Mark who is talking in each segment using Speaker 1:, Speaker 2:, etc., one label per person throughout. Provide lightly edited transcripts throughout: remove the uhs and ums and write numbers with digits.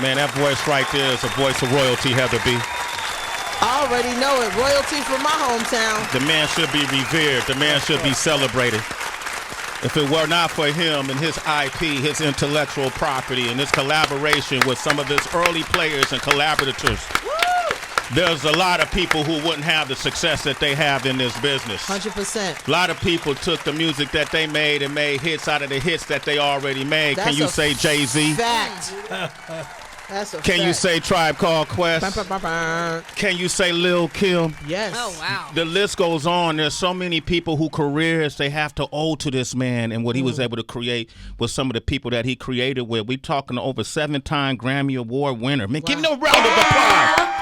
Speaker 1: Man, that voice right there is a voice of royalty, Heather B.
Speaker 2: I already know it. Royalty from my hometown.
Speaker 1: The man should be revered. The man should be celebrated. If it were not for him and his IP, his intellectual property, and his collaboration with some of his early players and collaborators, there's a lot of people who wouldn't have the success that they have in this business.
Speaker 2: 100%.
Speaker 1: A lot of people took the music that they made and made hits out of the hits that they already made.
Speaker 2: That's
Speaker 1: Can you say Jay-Z?
Speaker 2: Fact. That's a
Speaker 1: Can
Speaker 2: fact.
Speaker 1: you say Tribe Called Quest? Can you say Lil Kim?
Speaker 2: Yes.
Speaker 3: Oh, wow.
Speaker 1: The list goes on. There's so many people who careers they have to owe to this man and what he was able to create with some of the people that he created with. We're talking over 7-time Grammy Award winner. Man, give him a round of applause.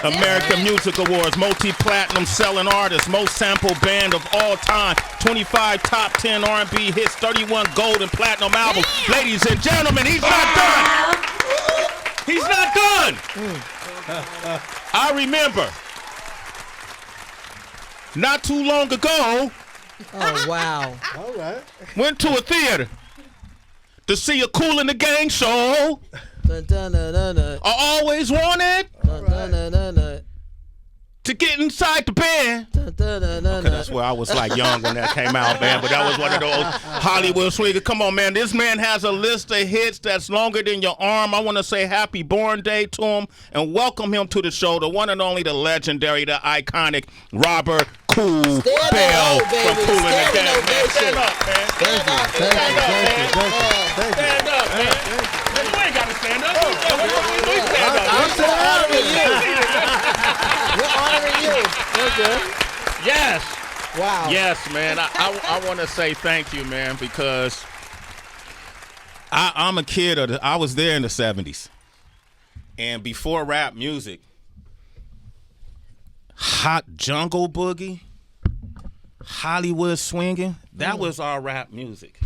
Speaker 1: American Music Awards, multi-platinum selling artist, most sampled band of all time, 25 top 10 R&B hits, 31 gold and platinum albums. Ladies and gentlemen, he's not done. He's not done. I remember not too long ago,
Speaker 2: Oh, wow.
Speaker 4: All right.
Speaker 1: went to a theater to see a Kool the Gang show.
Speaker 2: Dun, dun, dun, dun, dun.
Speaker 1: I always wanted
Speaker 2: Dun, dun, dun, dun, dun.
Speaker 1: to get inside the band.
Speaker 2: Dun, dun, dun, dun,
Speaker 1: Okay, that's where I was like young when that came out, man. But that was one of those Hollywood swingers. Come on, man. This man has a list of hits that's longer than your arm. I want to say happy born day to him and welcome him to the show. The one and only, the legendary, the iconic Robert Kool Bell
Speaker 2: baby.
Speaker 1: from Kool the
Speaker 2: Standing
Speaker 1: Gang. Man,
Speaker 2: ovation.
Speaker 1: stand up, man. Stand up, man. Stand up, man. You ain't got to stand up. We stand up.
Speaker 2: I'm so honoring you. We're honoring you. We're good.
Speaker 1: Yes.
Speaker 2: Wow.
Speaker 1: Yes, man. I want to say thank you, man, because I'm a kid I was there in the 70s. And before rap music, hot jungle boogie, Hollywood swinging, that was our rap music.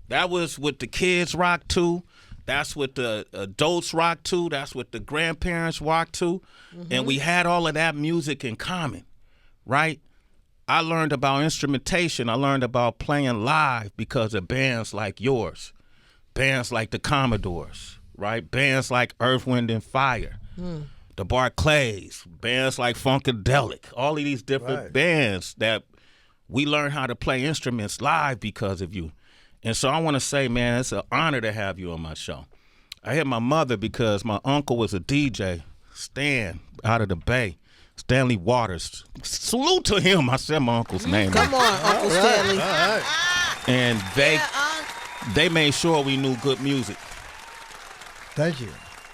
Speaker 1: That was what the kids rock to. That's what the adults rock to. That's what the grandparents rock to. And we had all of that music in common, right? I learned about instrumentation. I learned about playing live because of bands like yours, bands like the Commodores, right? Bands like Earth, Wind, and Fire, the Barclays, bands like Funkadelic, all of these different bands that we learned how to play instruments live because of you. And so I want to say, man, it's an honor to have you on my show. I hit my mother because my uncle was a DJ, Stan, out of the Bay. Stanley Waters. Salute to him. I said my uncle's name.
Speaker 2: Come on, Uncle Stanley.
Speaker 4: All right.
Speaker 1: And they made sure we knew good music.
Speaker 4: Thank you.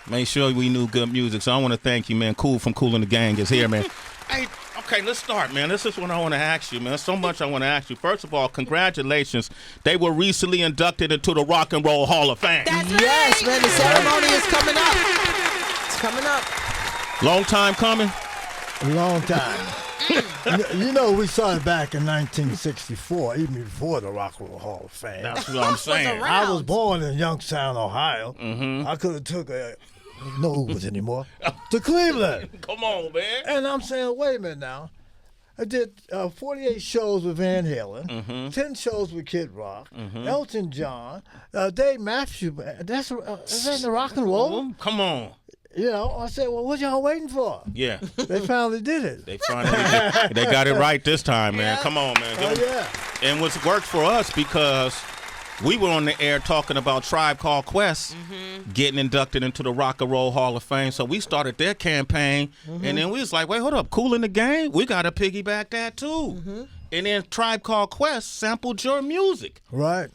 Speaker 1: Made sure we knew good music. So I want to thank you, man. Kool from Kool the Gang is here, man. Hey, okay, let's start, man. This is what I want to ask you, man. So much I want to ask you. First of all, congratulations. They were recently inducted into the Rock and Roll Hall of Fame.
Speaker 2: Yes, man. The ceremony is coming up. It's coming up.
Speaker 1: Long time coming?
Speaker 4: A long time. You know, we started back in 1964, even before the Rock and Roll Hall of Fame.
Speaker 1: That's what I'm saying.
Speaker 4: I was born in Youngstown, Ohio.
Speaker 1: Mm-hmm.
Speaker 4: I could have took no Ubers anymore to Cleveland.
Speaker 1: Come on, man.
Speaker 4: And I'm saying, wait a minute now. I did 48 shows with Van Halen, 10 shows with Kid Rock, Elton John, Dave Matthews. That's that the rock and roll?
Speaker 1: Come on.
Speaker 4: You know, I said, well, what y'all waiting for?
Speaker 1: Yeah.
Speaker 4: They finally did it.
Speaker 1: They finally they got it right this time, man. Come on, man.
Speaker 4: Oh, yeah.
Speaker 1: And what's worked for us because we were on the air talking about Tribe Called Quest getting inducted into the Rock and Roll Hall of Fame. So we started their campaign, and then we was like, wait, hold up. Kool the Gang? We got to piggyback that, too. And then Tribe Called Quest sampled your music.
Speaker 4: Right.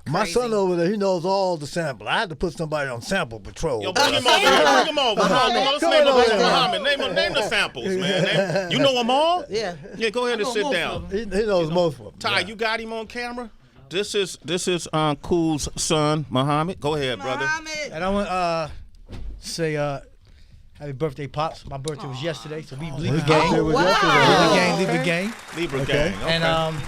Speaker 4: My son over there, he knows all the samples. I had to put somebody on sample patrol.
Speaker 1: Yo, bring him over here. Bring him over. Let's name Muhammad. Name the samples, man. You know them all?
Speaker 2: Yeah.
Speaker 1: Yeah, go ahead and sit down.
Speaker 4: He knows most of them.
Speaker 1: Ty, you got him on camera? This is Kool's son, Muhammad. Go ahead, brother.
Speaker 5: And I want to say happy birthday, Pops. My birthday was yesterday, so we leave the gang. Leave the gang.
Speaker 1: Libra gang. Okay.
Speaker 5: And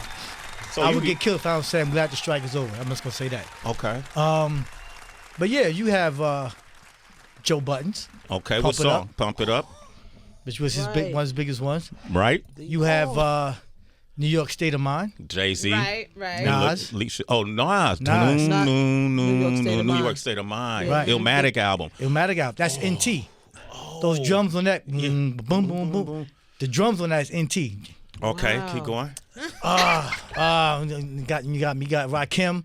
Speaker 1: so
Speaker 5: I would get killed if I was saying I'm glad the strike is over. I'm just gonna say that.
Speaker 1: Okay.
Speaker 5: But yeah, you have Joe Buttons.
Speaker 1: Okay,
Speaker 5: Pump
Speaker 1: what song?
Speaker 5: It
Speaker 1: Pump It Up.
Speaker 5: Which was his one of his biggest ones.
Speaker 1: Right.
Speaker 5: You have New York State of Mind.
Speaker 1: Jay-Z.
Speaker 3: Right.
Speaker 5: Nas.
Speaker 1: Nas.
Speaker 3: Not
Speaker 1: New York State of Mind.
Speaker 5: Right.
Speaker 1: Illmatic album.
Speaker 5: Illmatic album. That's NT. Those drums on that. Boom, boom, boom. The drums on that is NT.
Speaker 1: Okay,
Speaker 3: Wow.
Speaker 1: keep going.
Speaker 5: You got me. You got Rakim.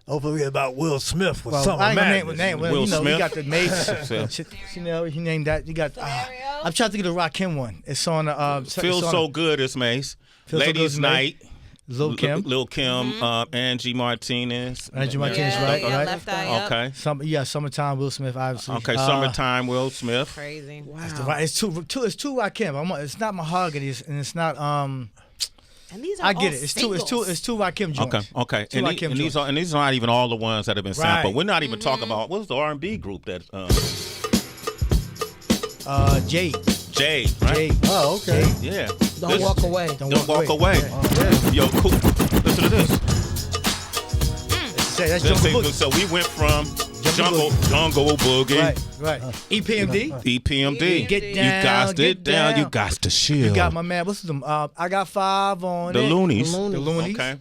Speaker 4: Don't forget about Will Smith with
Speaker 5: Well,
Speaker 4: Summer
Speaker 5: I ain't gonna
Speaker 4: Madness.
Speaker 5: name. Well,
Speaker 1: Will
Speaker 5: you know,
Speaker 1: Smith.
Speaker 5: you got the Mace. You know, he named that. You got. I'm trying to get a Rakim one. It's on.
Speaker 1: Feels So Good is Mace.
Speaker 5: Feel So Good
Speaker 1: Ladies
Speaker 5: is Mace.
Speaker 1: Night.
Speaker 5: Lil Kim.
Speaker 1: Lil Kim. Angie Martinez.
Speaker 5: Angie Martinez,
Speaker 3: Yeah,
Speaker 5: right?
Speaker 3: yeah,
Speaker 5: Right.
Speaker 3: Left Eye Up.
Speaker 1: Okay.
Speaker 5: Summertime. Will Smith, obviously.
Speaker 1: Okay, Summertime, Will Smith.
Speaker 3: Crazy. Wow.
Speaker 5: It's two Rakim. It's not Mahogany, and it's not.
Speaker 3: And these are
Speaker 5: I get
Speaker 3: all
Speaker 5: it. It's
Speaker 3: singles.
Speaker 5: two Rakim joints.
Speaker 1: Okay.
Speaker 5: Two
Speaker 1: And,
Speaker 5: Rakim
Speaker 1: these
Speaker 5: joints.
Speaker 1: are and these are not even all the ones that have been sampled.
Speaker 5: Right.
Speaker 1: We're not even talking about what's the R&B group that
Speaker 5: Jade.
Speaker 1: Jade, right?
Speaker 5: Jade.
Speaker 4: Oh, okay.
Speaker 1: Yeah.
Speaker 3: Don't walk away.
Speaker 1: Don't walk away. Yo, cool. Listen to this.
Speaker 5: That's Jungle Boogie.
Speaker 1: So we went from Jungle Boogie.
Speaker 5: Right. EPMD.
Speaker 1: EPMD.
Speaker 5: Get
Speaker 1: You
Speaker 5: down,
Speaker 1: got
Speaker 5: get
Speaker 1: it down.
Speaker 5: down.
Speaker 1: You got to chill.
Speaker 5: You got my man. What's them? I got 5 on
Speaker 1: the
Speaker 5: it.
Speaker 1: Loonies.
Speaker 5: The Loonies.
Speaker 1: Okay.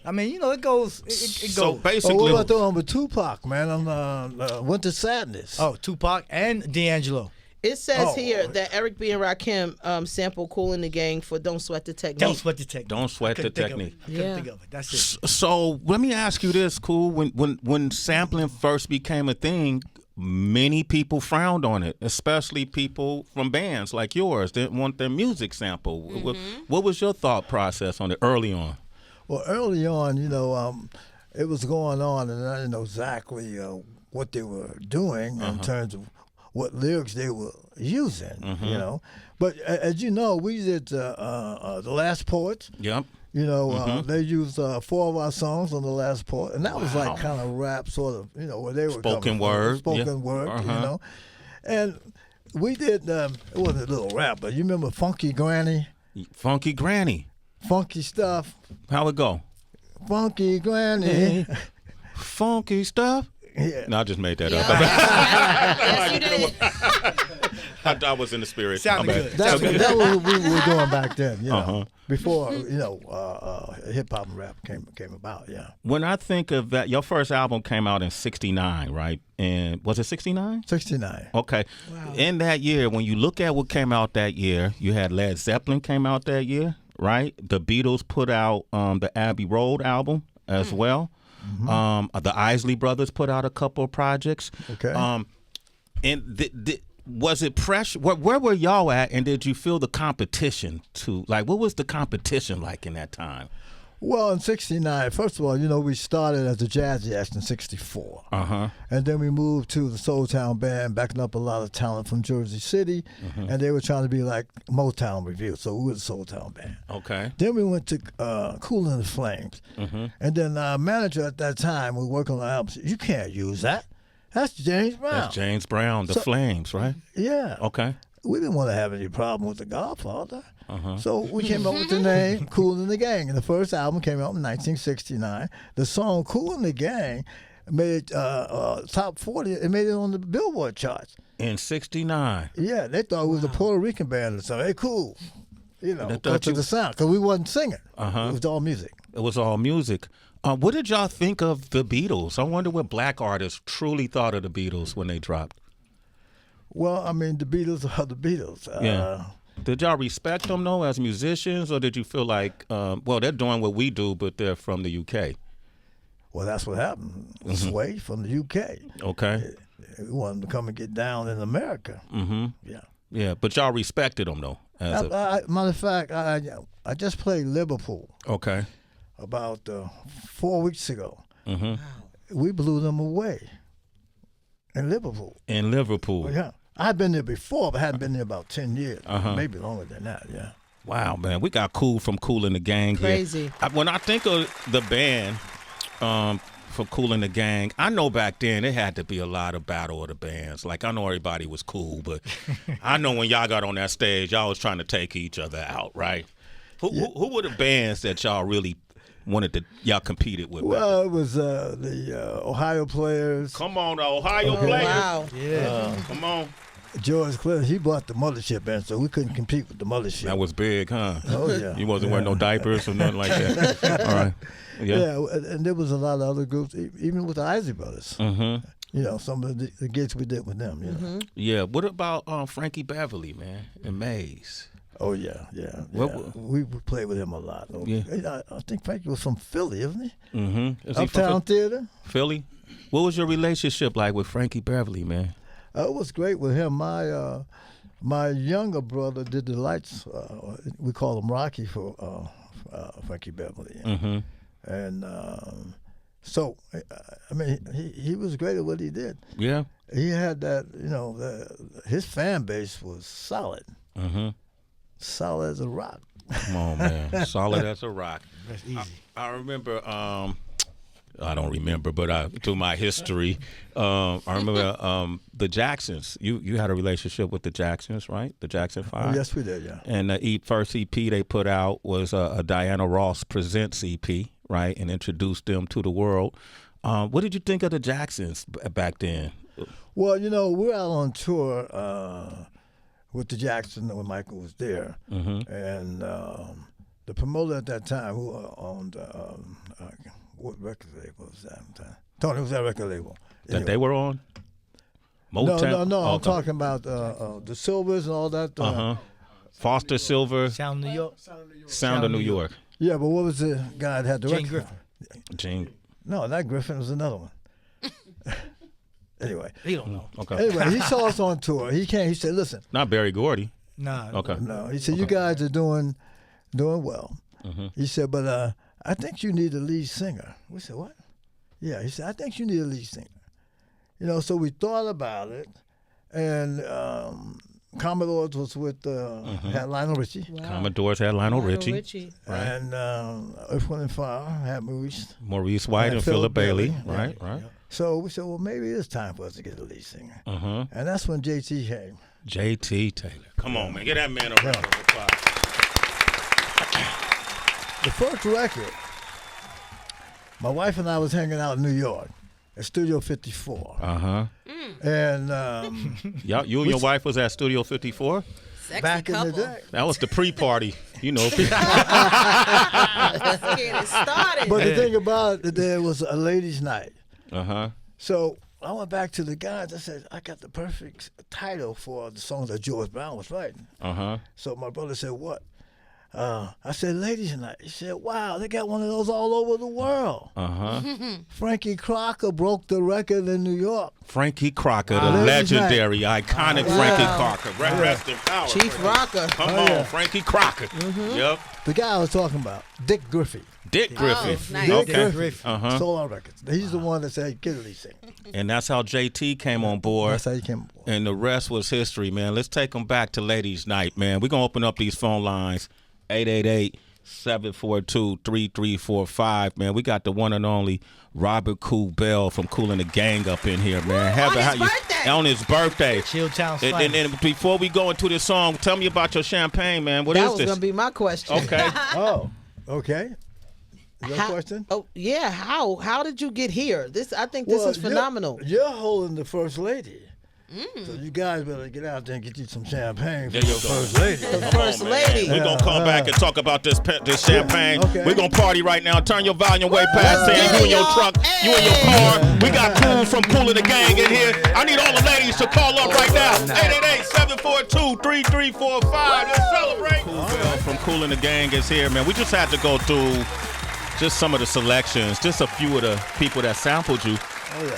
Speaker 5: I mean, you know, it goes. It
Speaker 1: So
Speaker 5: goes.
Speaker 4: Oh,
Speaker 1: basically,
Speaker 4: what about the one with Tupac, man? On Winter Sadness.
Speaker 5: Oh, Tupac and D'Angelo.
Speaker 2: It says
Speaker 4: Oh.
Speaker 2: here that Eric B. and Rakim sampled Kool and the Gang for Don't Sweat the Technique.
Speaker 5: Don't sweat the technique.
Speaker 1: Don't sweat
Speaker 5: I couldn't
Speaker 1: the
Speaker 5: think of it.
Speaker 1: technique.
Speaker 5: I couldn't
Speaker 2: Yeah.
Speaker 5: think of it. That's it.
Speaker 1: So let me ask you this, Cool. When sampling first became a thing, many people frowned on it, especially people from bands like yours that want their music sampled. What was your thought process on it early on?
Speaker 4: Well, early on, it was going on, and I didn't know exactly what they were doing in terms of what lyrics they were using, But as you know, we did The Last Poets.
Speaker 1: Yep.
Speaker 4: They used 4 of our songs on The Last Poet, and that was like kind of rap, sort of, where they were
Speaker 1: Spoken
Speaker 4: coming from.
Speaker 1: word,
Speaker 4: Spoken
Speaker 1: yeah.
Speaker 4: word, And we did, it wasn't a little rap, but you remember Funky Granny?
Speaker 1: Funky Granny.
Speaker 4: Funky stuff.
Speaker 1: How it go?
Speaker 4: Funky Granny.
Speaker 1: Funky stuff.
Speaker 4: Yeah.
Speaker 1: No, I just made that
Speaker 3: Yeah.
Speaker 1: up.
Speaker 3: Yes, you did.
Speaker 1: I was in the spirit.
Speaker 5: Sounded
Speaker 1: My bad.
Speaker 5: good.
Speaker 4: That's what we were doing back then,
Speaker 1: Uh-huh.
Speaker 4: before hip hop and rap came about. Yeah,
Speaker 1: When I think of that, your first album came out in '69, right? And was it '69?
Speaker 4: 69.
Speaker 1: Okay. In that year, when you look at what came out that year, you had Led Zeppelin came out that year, right? The Beatles put out the Abbey Road album as well. The Isley Brothers put out a couple of projects.
Speaker 4: Okay.
Speaker 1: And was it pressure? Where were y'all at? And did you feel the competition to what was the competition like in that time?
Speaker 4: Well, in 69, first of all, we started as the Jazzy Acts in 64. And then we moved to the Soul Town Band, backing up a lot of talent from Jersey City. And they were trying to be like Motown Review, so we were the Soul Town Band.
Speaker 1: Okay.
Speaker 4: Then we went to Kool and the Flames. And then our manager at that time, we were working on the album, said, "You can't use that. That's James Brown."
Speaker 1: That's James Brown, the Flames, right?
Speaker 4: Yeah.
Speaker 1: Okay.
Speaker 4: We didn't want to have any problem with the Godfather. So we came up with the name Kool and the Gang. And the first album came out in 1969. The song Kool and the Gang made top 40. It made it on the Billboard charts.
Speaker 1: In '69.
Speaker 4: Yeah, they thought it was a Puerto Rican band or something. Hey, cool.
Speaker 1: They thought
Speaker 4: because of the sound. Because we wasn't singing. It was all music.
Speaker 1: It was all music. What did y'all think of the Beatles? I wonder what black artists truly thought of the Beatles when they dropped.
Speaker 4: Well, I mean, the Beatles are the Beatles.
Speaker 1: Yeah. Did y'all respect them, though, as musicians? Or did you feel like, they're doing what we do, but they're from the UK?
Speaker 4: Well, that's what happened. Sway from the UK.
Speaker 1: Okay.
Speaker 4: We wanted them to come and get down in America. Yeah.
Speaker 1: Yeah, but y'all respected them, though.
Speaker 4: Matter of fact, I just played Liverpool
Speaker 1: Okay.
Speaker 4: about 4 weeks ago. We blew them away in Liverpool.
Speaker 1: In Liverpool.
Speaker 4: Yeah. I've been there before, but hadn't been there about 10 years. Maybe longer than that, yeah.
Speaker 1: Wow, man. We got Kool from Kool and the Gang here.
Speaker 2: Crazy.
Speaker 1: When I think of the band for Kool and the Gang, I know back then it had to be a lot of battle of the bands. Like, I know everybody was cool, but I know when y'all got on that stage, y'all was trying to take each other out, right? Who were the bands that y'all really y'all competed with?
Speaker 4: Well, it was the Ohio Players.
Speaker 1: Come on, the Ohio Players.
Speaker 2: Wow.
Speaker 5: Yeah.
Speaker 1: Come on.
Speaker 4: George Clinton, he brought the mothership in, so we couldn't compete with the mothership.
Speaker 1: That was big, huh?
Speaker 4: Oh, yeah.
Speaker 1: You wasn't wearing no diapers or nothing like that. All right.
Speaker 4: Yeah, and there was a lot of other groups, even with the Isley Brothers.
Speaker 1: Mm-hmm.
Speaker 4: You know, some of the gigs we did with them. You know.
Speaker 1: Yeah. What about Frankie Beverly, man, and Maze?
Speaker 4: Oh yeah.
Speaker 1: What-
Speaker 4: We played with him a lot.
Speaker 1: Yeah.
Speaker 4: I think Frankie was from Philly, isn't he?
Speaker 1: Mm-hmm.
Speaker 4: Uptown Theater.
Speaker 1: Philly? What was your relationship like with Frankie Beverly, man?
Speaker 4: It was great with him. My younger brother did the lights. We call him Rocky for Frankie Beverly.
Speaker 1: Mm-hmm.
Speaker 4: And so, I mean, he was great at what he did.
Speaker 1: Yeah.
Speaker 4: He had that, you know, his fan base was solid.
Speaker 1: Mm-hmm.
Speaker 4: Solid as a rock.
Speaker 1: Come on, man. Solid as a rock.
Speaker 5: That's easy.
Speaker 1: I remember, I don't remember, but through my history, I remember the Jacksons. You had a relationship with the Jacksons, right? The Jackson 5?
Speaker 4: Oh, yes, we did, yeah.
Speaker 1: And the first EP they put out was a Diana Ross Presents EP, right? And introduced them to the world. What did you think of the Jacksons back then?
Speaker 4: Well, you know, we were out on tour with the Jacksons when Michael was there.
Speaker 1: Mm-hmm.
Speaker 4: And the promoter at that time, who owned, what record label was that? Tony was that record label.
Speaker 1: That they were on? Motown?
Speaker 4: No,
Speaker 1: Oh,
Speaker 4: I'm talking about the Silvers and all that.
Speaker 1: Uh-huh. Foster Silver,
Speaker 5: Sound New York.
Speaker 1: Sound of New York.
Speaker 4: Yeah, but what was the guy that had the
Speaker 5: Jane
Speaker 4: record?
Speaker 5: Griffin.
Speaker 1: Gene.
Speaker 4: No, not Griffin. It was another one. Anyway,
Speaker 5: He don't know.
Speaker 1: Okay.
Speaker 4: anyway, he saw us on tour. He came. He said, "Listen,
Speaker 1: Not Barry Gordy.
Speaker 5: Nah.
Speaker 1: Okay.
Speaker 4: no." He said, "You guys are doing well."
Speaker 1: Mm-hmm.
Speaker 4: He said, "But I think you need a lead singer." We said, "What?" Yeah, he said, "I think you need a lead singer." You know, so we thought about it, and Commodores was with had Lionel Richie,
Speaker 1: Commodores had Lionel Richie.
Speaker 3: Right.
Speaker 4: and Earth, Wind and Fire had Maurice.
Speaker 1: Maurice White and Philip Bailey. Right, right.
Speaker 4: So we said, well, maybe it's time for us to get a lead singer,
Speaker 1: Uh-huh.
Speaker 4: and that's when JT came.
Speaker 1: JT Taylor. Come on, man. Get that man a round of applause.
Speaker 4: The first record, my wife and I was hanging out in New York at Studio 54.
Speaker 1: Uh-huh.
Speaker 4: And
Speaker 1: Y'all, you and your wife was at Studio 54?
Speaker 3: Sexy
Speaker 4: back
Speaker 3: couple.
Speaker 4: in the day.
Speaker 1: That was the pre-party. You know.
Speaker 3: Let's get it started.
Speaker 4: But the thing about it, there was a ladies' night.
Speaker 1: Uh-huh.
Speaker 4: So I went back to the guys. I said, I got the perfect title for the songs that George Brown was writing.
Speaker 1: Uh-huh.
Speaker 4: So my brother said, what? I said, ladies' night. He said, wow, they got one of those all over the world.
Speaker 1: Uh-huh.
Speaker 4: Frankie Crocker broke the record in New York.
Speaker 1: Frankie Crocker, the
Speaker 4: Ladies' night.
Speaker 1: legendary, iconic Frankie Crocker. Rest in power.
Speaker 3: Chief
Speaker 1: Frankie.
Speaker 3: Rocker.
Speaker 1: Come
Speaker 4: Oh,
Speaker 1: on,
Speaker 4: yeah.
Speaker 1: Frankie Crocker. Yep.
Speaker 4: The guy I was talking about, Dick Griffey.
Speaker 1: Dick Griffith.
Speaker 3: nice.
Speaker 4: Dick
Speaker 1: Okay.
Speaker 4: Griffey.
Speaker 1: Uh-huh.
Speaker 4: Sold out records. He's the one that said, hey, get a lead singer.
Speaker 1: And that's how JT came on board.
Speaker 4: That's how he came aboard.
Speaker 1: And the rest was history, man. Let's take them back to ladies' night, man. We're going to open up these phone lines, 888-742-3345, man. We got the one and only Robert Kool Bell from Kool The Gang up in here, man.
Speaker 3: On his birthday.
Speaker 1: On his birthday.
Speaker 5: Chilltown
Speaker 1: And,
Speaker 5: Slam.
Speaker 1: and before we go into this song, tell me about your champagne, man. What
Speaker 3: That
Speaker 1: is
Speaker 3: was
Speaker 1: this?
Speaker 3: gonna be my question.
Speaker 1: Okay.
Speaker 4: Oh, okay. Is that a
Speaker 3: How-
Speaker 4: question?
Speaker 3: Oh yeah. How did you get here? I think this is phenomenal.
Speaker 4: You're holding the first lady. So you guys better get out there and get you some champagne
Speaker 1: There
Speaker 4: for
Speaker 1: you
Speaker 4: the
Speaker 1: go.
Speaker 4: first lady.
Speaker 3: First lady.
Speaker 1: We're going to come back and talk about this champagne.
Speaker 4: Okay.
Speaker 1: We're going to party right now. Turn your volume way past saying you in your truck, you in your car. We got Kool from Kool The Gang in here. I need all the ladies to call up right now. 888-742-3345. Let's celebrate. Kool Bell from Kool The Gang is here, man. We just had to go through just some of the selections, just a few of the people that sampled you.
Speaker 4: Oh, yeah.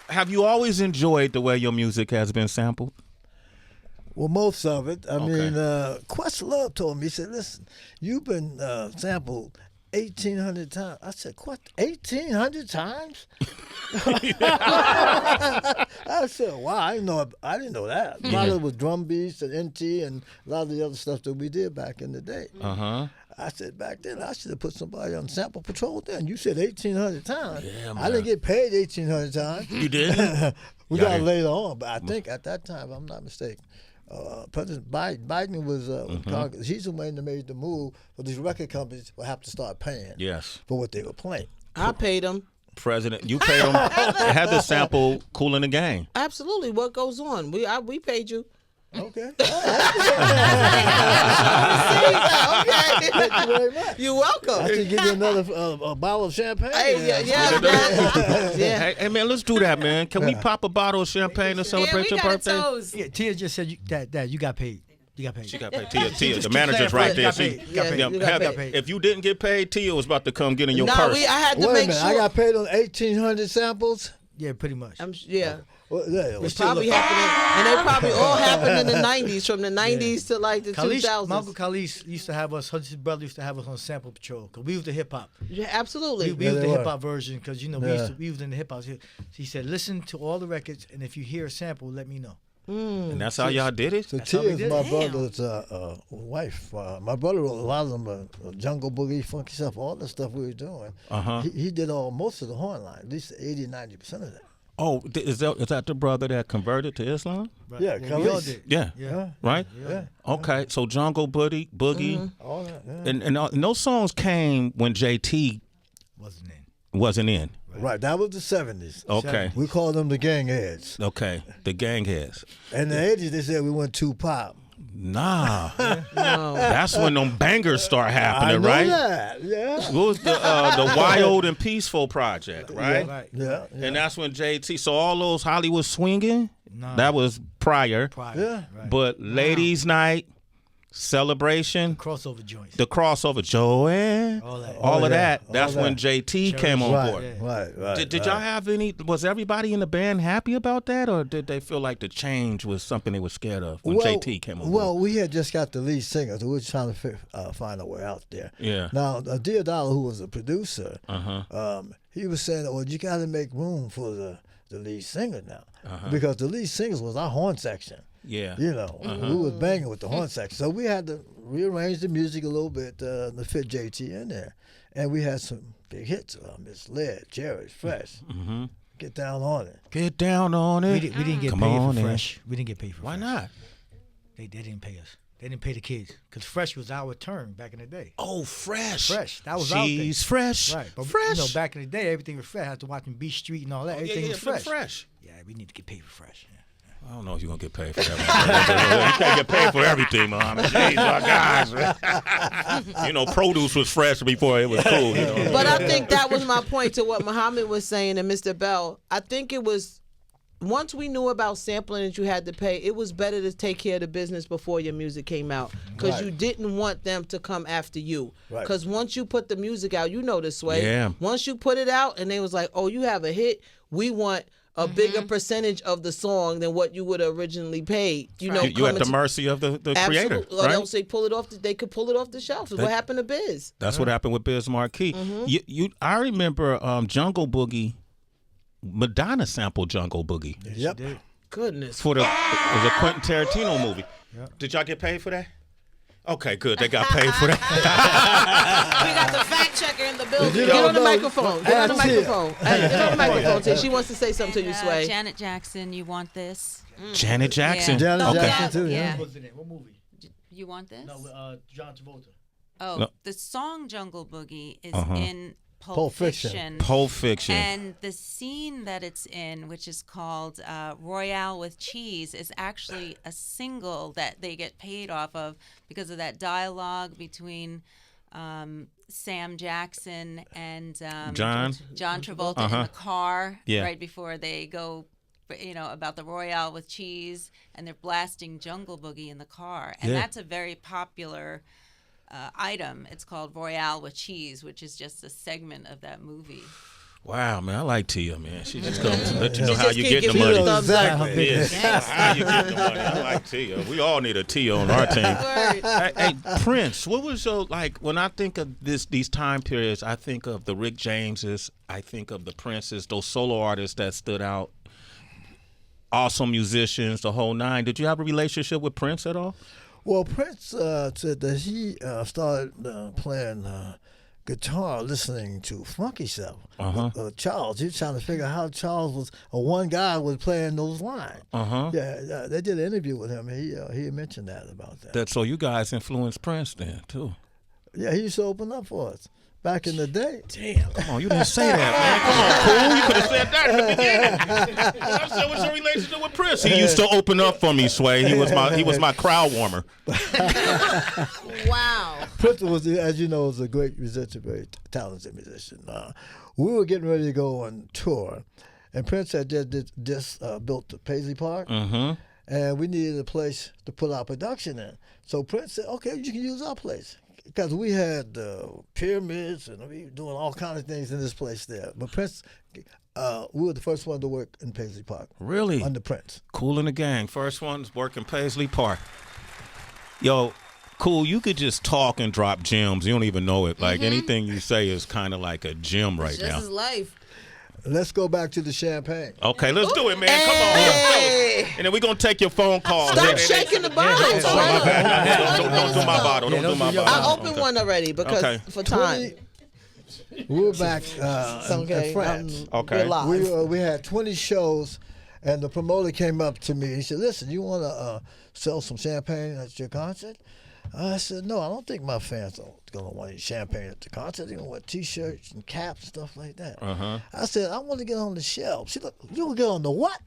Speaker 1: Have you always enjoyed the way your music has been sampled?
Speaker 4: Well, most of it. I
Speaker 1: Okay.
Speaker 4: mean, Questlove told me, he said, listen, you've been sampled 1,800 times. I said, what, 1,800 times? I said, wow, I didn't know that. A lot of it was drum beats and NT and a lot of the other stuff that we did back in the day.
Speaker 1: Uh-huh.
Speaker 4: I said, back then, I should have put somebody on sample patrol then. You said 1,800 times.
Speaker 1: Yeah,
Speaker 4: I didn't get paid 1,800 times.
Speaker 1: You did?
Speaker 4: We
Speaker 1: Yeah,
Speaker 4: got it
Speaker 1: yeah.
Speaker 4: later on, but I think at that time, if I'm not mistaken, President Biden was with Congress. He's the one that made the move for these record companies will have to start paying
Speaker 1: Yes.
Speaker 4: for what they were playing.
Speaker 3: I paid him.
Speaker 1: President, you paid him. It had to sample Kool The Gang.
Speaker 3: Absolutely. What goes on? We paid you.
Speaker 4: Okay.
Speaker 3: Okay.
Speaker 4: Thank you very much.
Speaker 3: You're welcome.
Speaker 4: I should give you another a bottle of champagne.
Speaker 3: Hey, yeah.
Speaker 1: Hey, man, let's do that, man. Can we pop a bottle of champagne to celebrate your birthday?
Speaker 5: Yeah, Tia just said that you got paid. You got paid.
Speaker 1: She got paid. Tia, the manager's right there.
Speaker 5: You got paid.
Speaker 1: If you didn't get paid, Tia was about to come get in your
Speaker 3: No,
Speaker 1: purse.
Speaker 3: I had to
Speaker 4: Wait a
Speaker 3: make
Speaker 4: minute.
Speaker 3: sure.
Speaker 4: I got paid on 1,800 samples.
Speaker 5: Yeah, pretty much.
Speaker 3: Yeah.
Speaker 4: Well, yeah,
Speaker 3: It's probably happening, and they probably all happened in the 90s, from the 90s to like the 2000s.
Speaker 5: My Uncle Khalid used to have us, his brother used to have us on Sample Patrol, because we was the hip hop.
Speaker 3: Yeah, absolutely.
Speaker 5: We was the hip hop version, because, we was in the hip hop. He said, listen to all the records, and if you hear a sample, let me know.
Speaker 1: And that's how y'all did it?
Speaker 4: So
Speaker 5: That's how we
Speaker 4: Tia's
Speaker 5: did
Speaker 4: my
Speaker 5: it.
Speaker 4: brother's wife. My brother wrote a lot of them, Jungle Boogie, Funky Stuff, all the stuff we were doing. He did most of the horn line, at least 80-90% of that.
Speaker 1: Oh, is that the brother that converted to Islam?
Speaker 5: Right.
Speaker 4: Yeah,
Speaker 5: we all
Speaker 4: Khalid.
Speaker 5: did.
Speaker 1: Yeah. Right?
Speaker 4: Yeah.
Speaker 1: Okay, so Jungle Boogie,
Speaker 4: All that, yeah.
Speaker 1: and those songs came when JT wasn't in.
Speaker 4: Right, that was the 70s.
Speaker 1: Okay.
Speaker 4: We called them the gang heads.
Speaker 1: Okay, the gang heads.
Speaker 4: In the 80s, they said we went too pop.
Speaker 1: Nah,
Speaker 3: No.
Speaker 1: that's when them bangers start
Speaker 4: I
Speaker 1: happening,
Speaker 4: know
Speaker 1: right?
Speaker 4: that, yeah.
Speaker 1: What was the Wild and Peaceful Project, right?
Speaker 5: Right.
Speaker 4: Yeah,
Speaker 1: And that's when JT. So all those Hollywood swinging, that was prior.
Speaker 4: yeah.
Speaker 5: Right.
Speaker 1: But Ladies' Night, Celebration,
Speaker 5: Crossover joints.
Speaker 1: the crossover, Joanne,
Speaker 5: All that.
Speaker 1: all of
Speaker 4: yeah,
Speaker 1: that.
Speaker 4: all
Speaker 1: That's when
Speaker 4: that.
Speaker 1: JT came on board.
Speaker 4: Right.
Speaker 1: Did y'all have any? Was everybody in the band happy about that, or did they feel like the change was something they were scared of when JT came on board?
Speaker 4: Well, we had just got the lead singer, so we were trying to find our way out there.
Speaker 1: Yeah.
Speaker 4: Now, Dear Dollar, who was a producer,
Speaker 1: Uh-huh.
Speaker 4: he was saying, well, you got to make room for the lead singer now.
Speaker 1: Uh-huh.
Speaker 4: Because the lead singers was our horn section.
Speaker 1: Yeah.
Speaker 4: We was banging with the horn section. So we had to rearrange the music a little bit to fit JT in there. And we had some big hits. Miss Led, Jerry's, Fresh.
Speaker 1: Mm-hmm.
Speaker 4: Get Down on It.
Speaker 1: Get down on it.
Speaker 5: We didn't get
Speaker 1: Come
Speaker 5: paid
Speaker 1: on
Speaker 5: for
Speaker 1: in.
Speaker 5: Fresh. We didn't get paid for
Speaker 1: Why
Speaker 5: Fresh.
Speaker 1: not?
Speaker 5: They didn't pay us. They didn't pay the kids, because Fresh was our turn back in the day.
Speaker 1: Oh, Fresh.
Speaker 5: Fresh. That was our thing.
Speaker 1: She's fresh.
Speaker 5: Right. But
Speaker 1: fresh.
Speaker 5: back in the day, everything was fresh. I had to watch Beach Street and all that. Everything was fresh.
Speaker 1: fresh.
Speaker 5: Yeah, we need to get paid for Fresh. Yeah.
Speaker 1: I don't know if you're going to get paid for that. You can't get paid for everything, Muhammad. Jeez, my guys. Produce was fresh before it was cool.
Speaker 3: But I think that was my point to what Muhammad was saying and Mr. Bell. I think it was, once we knew about sampling that you had to pay, it was better to take care of the business before your music came out, because you didn't want them to come after you. Because once you put the music out, this way.
Speaker 1: Yeah.
Speaker 3: Once you put it out and they was like, oh, you have a hit, we want a bigger percentage of the song than what you would have originally paid. You
Speaker 1: at the mercy of the creator,
Speaker 3: Absolutely. Or
Speaker 1: right?
Speaker 3: they'll say they could pull it off the shelf. That's what happened to Biz.
Speaker 1: That's what happened with Biz Markie. I remember Jungle Boogie. Madonna sampled Jungle Boogie.
Speaker 4: Yep.
Speaker 3: Goodness.
Speaker 1: It was a Quentin Tarantino movie. Yep. Did y'all get paid for that? Okay, good. They got paid for that.
Speaker 3: We got the fact checker in the building.
Speaker 4: You
Speaker 3: Get
Speaker 4: don't
Speaker 3: on the
Speaker 4: know.
Speaker 3: microphone. Get on the microphone. Hey, get on the microphone. Tay. She wants to say something to you, Sway.
Speaker 6: Janet Jackson, you want this?
Speaker 1: Janet Jackson.
Speaker 6: Yeah.
Speaker 4: Janet Jackson, too,
Speaker 6: Yeah.
Speaker 5: What was it in? What movie?
Speaker 6: You want this?
Speaker 5: No, John Travolta.
Speaker 6: Oh,
Speaker 1: No.
Speaker 6: the song Jungle Boogie is
Speaker 1: Uh-huh.
Speaker 6: in Pulp
Speaker 4: Pulp Fiction.
Speaker 6: Fiction.
Speaker 1: Pulp Fiction.
Speaker 6: And the scene that it's in, which is called Royale with Cheese, is actually a single that they get paid off of because of that dialogue between Sam Jackson and
Speaker 1: John
Speaker 6: Travolta in the car
Speaker 1: Yeah.
Speaker 6: right before they go, about the Royale with Cheese, and they're blasting Jungle Boogie in the car. And
Speaker 1: Yeah.
Speaker 6: that's a very popular item. It's called Royale with Cheese, which is just a segment of that movie.
Speaker 1: Wow, man, I like Tia, man. She just comes to let you know
Speaker 3: She
Speaker 1: how
Speaker 3: just
Speaker 1: you
Speaker 3: keep
Speaker 1: get the
Speaker 3: giving you
Speaker 1: money.
Speaker 3: the thumbs up.
Speaker 4: Exactly.
Speaker 1: Yes. How you get the money. I like Tia. We all need a Tia on our team. Hey, Prince, what was your, when I think of these time periods, I think of the Rick Jameses, I think of the Princes, those solo artists that stood out, awesome musicians, the whole nine. Did you have a relationship with Prince at all?
Speaker 4: Well, Prince said that he started playing guitar listening to funky stuff. Charles, he was trying to figure out how Charles was, one guy was playing those lines. Yeah, they did an interview with him. He mentioned that about that.
Speaker 1: So you guys influenced Prince then, too.
Speaker 4: Yeah, he used to open up for us. back in the day.
Speaker 1: Come on, you didn't say that, man. Come on, Cool. You could have said that in the beginning. I said, what's your relationship with Prince? He used to open up for me, Sway. He was my crowd warmer.
Speaker 3: Wow.
Speaker 4: Prince was, as you know, was a great musician, very talented musician. We were getting ready to go on tour, and Prince had just built the Paisley Park, and we needed a place to put our production in. So Prince said, "Okay, you can use our place." Because we had pyramids and we were doing all kinds of things in this place there. But Prince, we were the first one to work in Paisley Park.
Speaker 1: Really?
Speaker 4: Under Prince.
Speaker 1: Kool and the Gang. First ones working Paisley Park. Yo, Kool, you could just talk and drop gems. You don't even know it. Like anything you say is kind of like a gem right now.
Speaker 3: Just his life.
Speaker 4: Let's go back to the champagne.
Speaker 1: Okay, let's do it, man. Come on. Let's go. And then we're going to take your phone calls.
Speaker 3: Stop shaking the bottles.
Speaker 1: Oh, my bad. Don't do my bottle. Don't do my bottle.
Speaker 3: I opened one already because for time.
Speaker 4: We were back in France.
Speaker 1: Okay.
Speaker 4: We had 20 shows, and the promoter came up to me. He said, "Listen, you want to sell some champagne at your concert?" I said, "No, I don't think my fans are going to want any champagne at the concert. They're going to want T-shirts and caps and stuff like that." I said, "I want to get on the shelf." She look, "You want to get on the what?"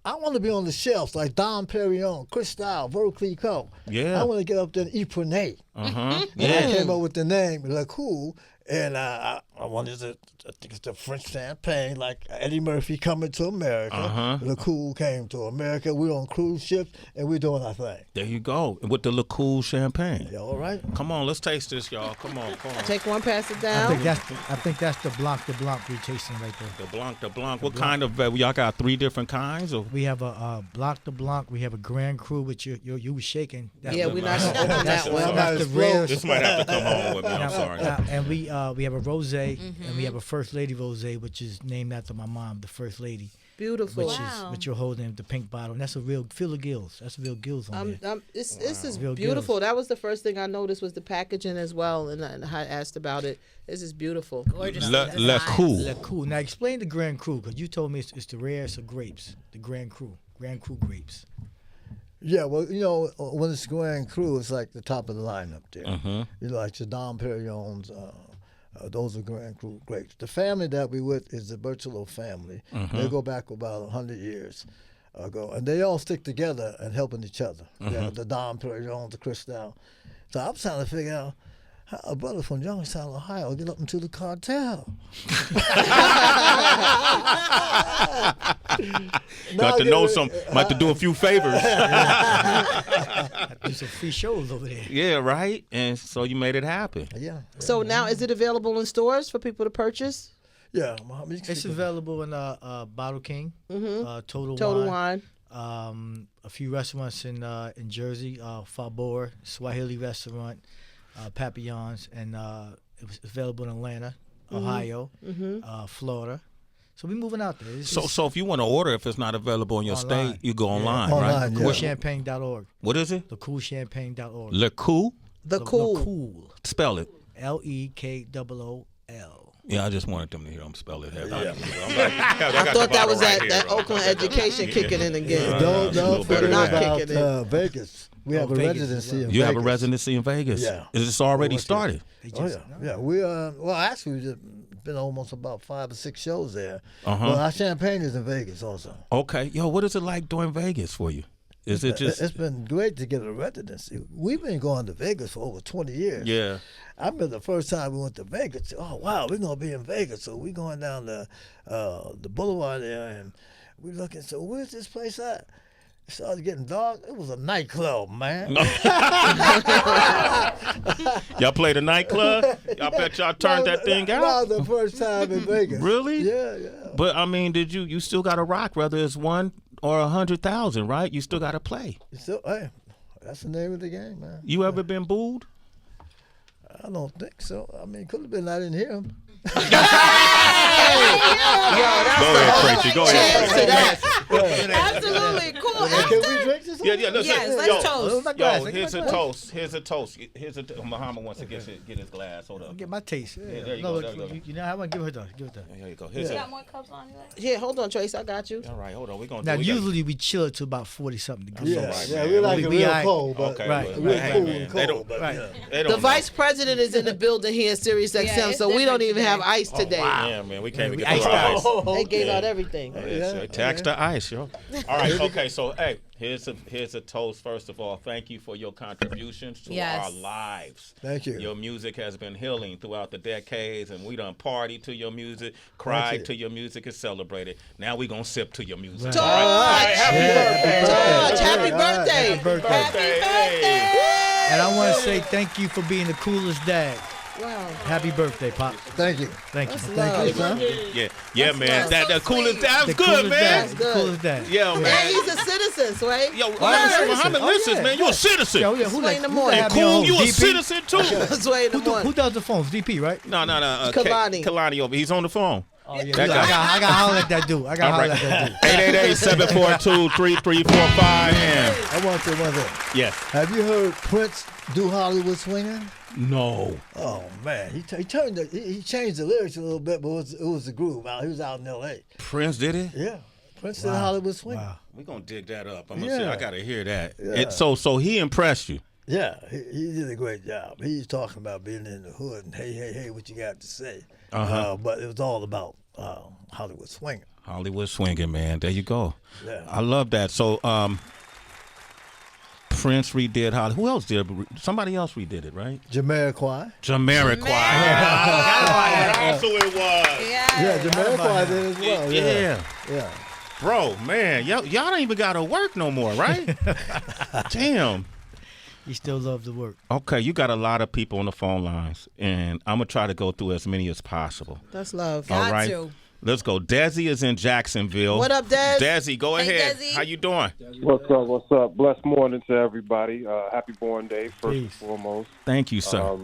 Speaker 4: "I want to be on the shelves like Dom Perignon, Cristal, Veuve Clicquot.
Speaker 1: Yeah.
Speaker 4: I want to get up there and Ypres." And I came up with the name, Le Kool, and I wanted to, I think it's the French champagne, like Eddie Murphy coming to America. Le Kool came to America. We're on cruise ships, and we're doing our thing.
Speaker 1: There you go. With the Le Kool champagne.
Speaker 4: You all right?
Speaker 1: Come on, let's taste this, y'all. Come on.
Speaker 3: Take one, pass it
Speaker 5: I
Speaker 3: down.
Speaker 5: think that's the Blanc we're chasing right there.
Speaker 1: The Blanc. What kind of, y'all got 3 different kinds? Or?
Speaker 5: We have a Blanc. We have a Grand Cru, which you was shaking.
Speaker 3: Yeah, we're not going to open that one.
Speaker 5: That's the rare.
Speaker 1: This might have to come home with me. I'm sorry.
Speaker 5: And we have a rosé, and we have a First Lady rosé, which is named after my mom, the First Lady.
Speaker 3: Beautiful.
Speaker 5: Which you're holding the pink bottle, and that's a real feel of gills. That's real gills on there.
Speaker 3: This is
Speaker 5: Real
Speaker 3: beautiful.
Speaker 5: gills.
Speaker 3: That was the first thing I noticed was the packaging as well, and I asked about it. This is beautiful.
Speaker 6: Gorgeous.
Speaker 1: Le Kool.
Speaker 5: Le Kool. Now explain the Grand Cru, because you told me it's the rarest of grapes, the Grand Cru grapes.
Speaker 4: Yeah, well, you know, when it's Grand Cru, it's like the top of the line up there. You know, like the Dom Perignons, those are Grand Cru grapes. The family that we with is the Berthelot family. They go back about 100 years ago, and they all stick together and helping each other. Yeah, the Dom Perignon, the Cristal. So I'm trying to figure out how a brother from Youngstown, Ohio, get up into the cartel.
Speaker 1: Got to know some. Might to do a few favors.
Speaker 5: Do some free shows over there.
Speaker 1: Yeah, right. And so you made it happen.
Speaker 4: Yeah.
Speaker 3: So now, is it available in stores for people to purchase?
Speaker 4: Yeah.
Speaker 5: It's available in Bottle King, Total
Speaker 3: Wine.
Speaker 5: a few restaurants in Jersey, Fabor, Swahili restaurant, Papillons, and it was available in Atlanta, Ohio, Florida. So we're moving out there.
Speaker 1: So if you want to order, if it's not available in your
Speaker 5: Online.
Speaker 1: state, you go online,
Speaker 4: Online,
Speaker 1: right?
Speaker 4: yeah.
Speaker 5: Coolchampagne.org.
Speaker 1: What is it?
Speaker 5: Thecoolchampagne.org.
Speaker 1: Le Kool?
Speaker 3: The Kool.
Speaker 5: Cool.
Speaker 1: Spell it.
Speaker 5: Lekool.
Speaker 1: Yeah, I just wanted them to hear them spell it.
Speaker 3: I thought that was that Oakland education kicking in again.
Speaker 4: Don't forget
Speaker 3: Not
Speaker 4: about
Speaker 3: kicking in.
Speaker 4: Vegas. We have a
Speaker 5: Vegas
Speaker 4: residency in
Speaker 1: You
Speaker 4: Vegas.
Speaker 1: have a residency in Vegas?
Speaker 4: Yeah.
Speaker 1: Is this already started?
Speaker 4: Oh yeah. We well actually we've been almost about 5 or 6 shows there. Well, our champagne is in Vegas also.
Speaker 1: Okay. Yo, what is it like doing Vegas for you? Is it just?
Speaker 4: It's been great to get a residency. We've been going to Vegas for over 20 years.
Speaker 1: Yeah.
Speaker 4: I remember the first time we went to Vegas. Oh wow, we're gonna be in Vegas. So we going down the boulevard there, and we looking. So where's this place at? It started getting dark. It was a nightclub, man.
Speaker 1: Y'all played a nightclub? Y'all bet y'all turned that thing out?
Speaker 4: That was the first time in Vegas.
Speaker 1: Really?
Speaker 4: Yeah.
Speaker 1: But I mean, you still got to rock, whether it's 1 or 100,000, right? You still got to play.
Speaker 4: So, hey, that's the name of the game, man.
Speaker 1: You ever been booed?
Speaker 4: I don't think so. I mean, could have been I didn't hear him.
Speaker 1: Go ahead, Tracy. Go ahead.
Speaker 3: Absolutely cool.
Speaker 4: Can we drink this?
Speaker 1: Yeah, listen.
Speaker 6: Yes, let's
Speaker 1: yo,
Speaker 6: toast.
Speaker 1: Yo, here's a toast. Here's a Muhammad wants to get his glass. Hold up.
Speaker 5: Get my taste.
Speaker 1: Yeah, there you
Speaker 5: No,
Speaker 1: go. There you go.
Speaker 5: you know how I give her that. Give her that.
Speaker 1: There you go. Here's
Speaker 6: You
Speaker 1: a,
Speaker 6: got more cups on you?
Speaker 3: Yeah, hold on, Trace. I got you.
Speaker 1: all right, hold on. We're gonna
Speaker 5: Now,
Speaker 1: do. We gotta-
Speaker 5: usually we chill it to about 40-something degrees.
Speaker 4: Yeah,
Speaker 1: right,
Speaker 4: yeah,
Speaker 1: man.
Speaker 4: we like it
Speaker 5: We
Speaker 4: real
Speaker 5: aight.
Speaker 4: cold, but
Speaker 1: Okay,
Speaker 5: Right,
Speaker 1: but-
Speaker 4: real
Speaker 1: hey,
Speaker 4: cool
Speaker 1: man,
Speaker 4: and
Speaker 1: they
Speaker 4: cold.
Speaker 1: don't.
Speaker 4: But
Speaker 5: Right.
Speaker 4: yeah.
Speaker 1: They
Speaker 3: The
Speaker 1: don't
Speaker 3: vice president is in the building here at Sirius XM,
Speaker 6: it's
Speaker 3: so we don't
Speaker 6: different
Speaker 3: even have
Speaker 6: today.
Speaker 3: ice today.
Speaker 1: Yeah, man, we can't
Speaker 5: we
Speaker 1: even get through
Speaker 5: iced
Speaker 1: our ice.
Speaker 3: They gave
Speaker 1: Yeah.
Speaker 3: out everything.
Speaker 1: Yeah, tax the ice, yo. All right, okay. So, hey, here's a toast. First of all, thank you for your contributions to
Speaker 6: Yes.
Speaker 1: our lives.
Speaker 4: Thank you.
Speaker 1: Your music has been healing throughout the decades, and we done partied to your music, cried
Speaker 4: you.
Speaker 1: to your music, and celebrated. Now we gonna sip to your music.
Speaker 5: Right.
Speaker 1: All right, happy birthday.
Speaker 3: George, happy
Speaker 4: All right.
Speaker 3: birthday.
Speaker 5: Happy birthday.
Speaker 1: Hey.
Speaker 5: And I want to say thank you for being the coolest dad.
Speaker 3: Wow.
Speaker 5: Happy birthday, Pop.
Speaker 4: Thank you.
Speaker 5: Thank you.
Speaker 4: Thank you, son.
Speaker 1: Yeah, man. That coolest. That was
Speaker 5: The
Speaker 1: good,
Speaker 5: coolest
Speaker 1: man.
Speaker 5: dad.
Speaker 3: That's
Speaker 5: The
Speaker 3: good.
Speaker 5: coolest dad.
Speaker 1: Yeah,
Speaker 3: And
Speaker 1: man.
Speaker 3: he's a citizen, Sway.
Speaker 1: Yo,
Speaker 5: citizen.
Speaker 1: Muhammad,
Speaker 5: Oh,
Speaker 1: listen,
Speaker 5: yeah.
Speaker 1: man. You a citizen.
Speaker 5: Yo, yeah, who
Speaker 3: Explain the
Speaker 5: who
Speaker 3: morning.
Speaker 5: have me on
Speaker 1: Cool,
Speaker 5: hold?
Speaker 1: you a
Speaker 5: DP?
Speaker 1: citizen too.
Speaker 3: Sway in the
Speaker 5: Who
Speaker 3: morning.
Speaker 5: does the phones? DP, right?
Speaker 1: No.
Speaker 3: Kalani.
Speaker 1: Kalani over. He's on the phone.
Speaker 5: Oh, yeah.
Speaker 1: That guy.
Speaker 5: I got to holler at that dude. I got to holler at that dude.
Speaker 1: 888-742-3345.
Speaker 4: I want to say one thing.
Speaker 1: Yes.
Speaker 4: Have you heard Prince do Hollywood Swinging?
Speaker 1: No.
Speaker 4: Oh man, he turned he changed the lyrics a little bit, but it was the groove. He was out in L.A.
Speaker 1: Prince did it?
Speaker 4: Yeah, Prince did Hollywood Swinging.
Speaker 5: Wow.
Speaker 1: We're going to dig that up. I'm gonna
Speaker 4: Yeah.
Speaker 1: say I got to hear that.
Speaker 4: Yeah.
Speaker 1: So he impressed you.
Speaker 4: Yeah, he did a great job. He's talking about being in the hood and hey, what you got to say. But it was all about Hollywood Swinging.
Speaker 1: Hollywood swinging, man. There you go.
Speaker 4: Yeah.
Speaker 1: I love that. So Prince redid Hollywood. Who else did? Somebody else redid it, right?
Speaker 4: Jamiroquai.
Speaker 1: Jamiroquai. Also it was.
Speaker 4: Yeah, Jamiroquai did as well. Yeah.
Speaker 1: Bro, man, y'all don't even got to work no more, right? Damn.
Speaker 5: He still loves the work.
Speaker 1: Okay, you got a lot of people on the phone lines, and I'm going to try to go through as many as possible.
Speaker 3: That's love.
Speaker 1: All
Speaker 6: Got
Speaker 1: right?
Speaker 6: to.
Speaker 1: Let's go. Desi is in Jacksonville.
Speaker 3: What up, Des?
Speaker 1: Desi, go
Speaker 6: Hey,
Speaker 1: ahead.
Speaker 6: Desi.
Speaker 1: How you doing?
Speaker 7: What's up? Blessed morning to everybody. Happy born day, first and
Speaker 5: Peace.
Speaker 7: foremost.
Speaker 1: Thank you, sir.